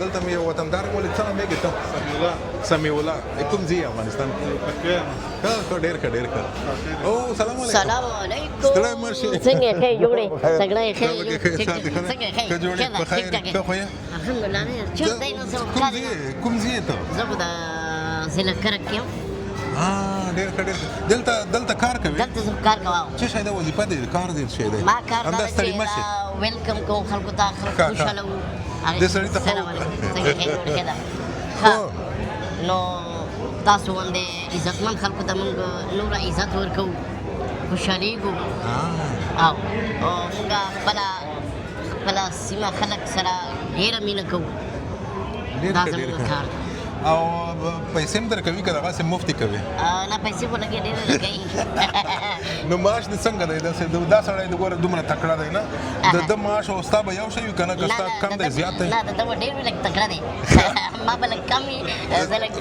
دلته مې یو وطندار ولید څه نوم یې سمیع الله کوم ځای افغانستان ښه ډېر ښه ډېر ښه او سلام علیکم سلام علیکم ستړی مه شې څنګه ښه جوړې څنګه ښه څنګه ښه جوړې په خیر ښه خو یې الحمدلله نه چېرته یې نو څه کار کوم ځای ته زه خو د ضلع کرک کې یم ډېر ښه ډېر دلته کار کوي دلته زه کار کوم څه شی دی وظیفه دی کار دی شی دی ما کار همدا دا ستړي مه شې چې ویلکم کوم خلکو ته خلک خوشحاله وو دې سړي ته سلام علیکم څنګه ښه جوړې ده نو تاسو باندې عزتمن خلکو ته موږ نوره عزت ورکوو خوشحالېږو او موږ خپله سیمه خلک سره ډېره مینه کوو دا زموږ کار دی او پیسې هم درکوي که دغسې مفتي کوي نه پیسې خو لږې ډېرې لګوي نو معاش دې څنګه دی دا سړی د ګوره دومره تکړه دی نه د ده معاش او ستا به یو شی وي که نه که ستا کم دی زیات دی نه د ده به ډېر وي لږ تکړه دی ما به لږ کم وي زه لږ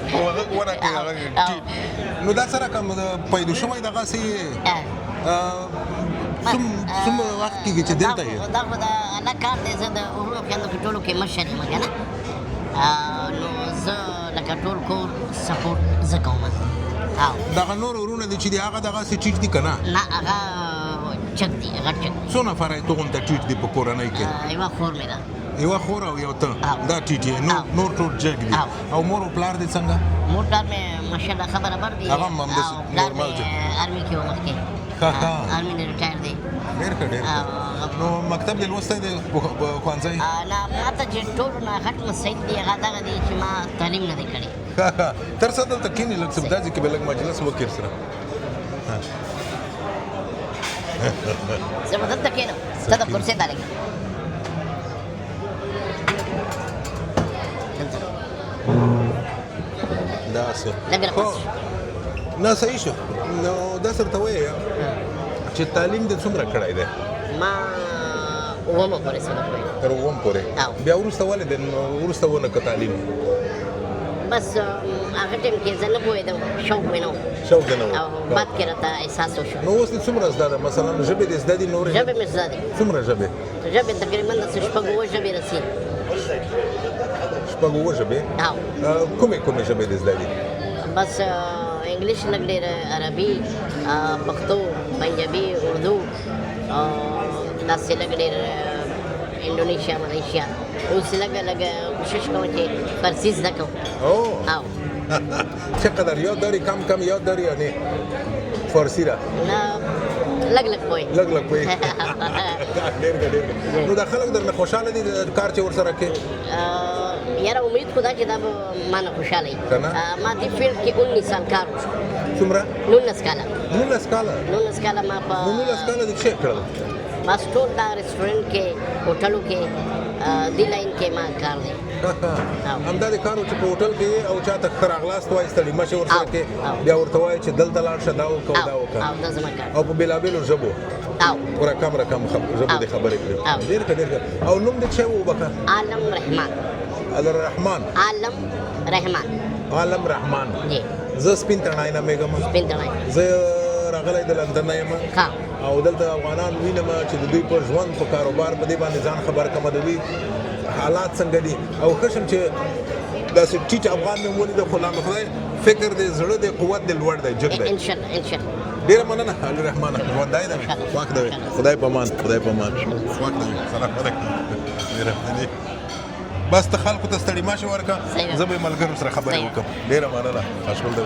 نو دا سره کوم پیدا شوی دغسې څومره وخت کېږي چې دلته یې دا خو د الله کار دی زه د وروڼو خویندو په ټولو کې مشر یم که نه نو زه لکه ټول کور سپورټ زه کوم دغه نور وروڼه دي چې دي هغه دغسې ټیټ دي که نه نه هغه چک دي هغه چک څو نفره یې تغونته ټیټ دي په کورنۍ کې یوه خور مې ده یوه خور او یو ته دا ټیټ یې نور ټول جګ دي او مور او پلار دې څنګه مور پلار مې ماشاءالله ښه برابر دي هغه هم همداسې نورمال جګ آرمي کې و مخکې آرمي نه ریټایر دی ډېر ښه ډېر ښه نو مکتب دې لوستی دی ښوونځی نه ما ته چې ټولو نه غټ مسعید دي هغه دغه دي چې ما تعلیم نه دی کړی تر څه دلته کښېنې لږ څه داسې کې به لږ مجلس وکړي سره زه به دلته کښېنم ته د کرسۍ ته لږ داسې لږ راپاس نه صحیح شو نو دا سره ته وایه چې تعلیم دې څومره کړی دی ما اوومه پورې سبق ویل تر اووم پورې بیا وروسته ولې دی وروسته ونه که تعلیم بس هغه ټایم کې زه نه پوهېدم شوق مې نه و شوق دې نه و او بعد کې راته احساس وشو نو اوس دې څومره زده ده مثلا ژبې دې زده دي نورې ژبې مې زده دي څومره ژبې ژبې تقریبا د شپږ اووه ژبې رسي شپږ اووه ژبې کومې ژبې دې زده دي بس انګلیش لږ ډېر عربي پښتو پنجابي اردو داسې لږ ډېر انډونیشیا ملیشیا اوس لږ کوشش کوم چې فارسي زده کړم چقدر یاد داری کم یاد داری یا نه فارسی را نه لږ پوهې لږ پوهې ډېر نو دا خلک درنه خوشحاله دي د کار چې ورسره کوې یاره امید خو دا چې دا به ما نه خوشحاله وي ما دې فیلډ کې 19 سال کار وشو څومره 19 کاله 19 کاله ما په 19 کاله دې څه کړل بس ټول دا رسټورنټ کې هوټلو کې دې لاین کې ما کار دی همدا دې کار و چې په هوټل کې او چاته ښه راغلاست وایي ستړي مه شې ورسره کې بیا ورته وایي چې دلته لاړ شه دا وکړه دا وکړه او په بېلابېلو ژبو رقم ژبو دې خبرې کړې ډېر ښه او نوم دې څه و وبکه عالم رحمان عالم رحمان زه سپین تڼای نومېږم زه راغلی د لندن یم او دلته افغانان وینم چې د دوی په ژوند په کاروبار په دې باندې ځان خبر کړم د دوی حالات څنګه دي او ښه شم چې داسې ټیټ افغان مې ولیده خو لا خدای فکر دی زړه دی قوت دی لوړ دی جګ دی ډېره مننه علي رحمان ژوندی دی پاک دی خدای په امان پاک دی سلام علیکم مهرباني بس ته خلکو ته ستړي مه شې ورکړه زه به یې ملګرو سره خبرې وکړم ډېره مننه خوشحال دی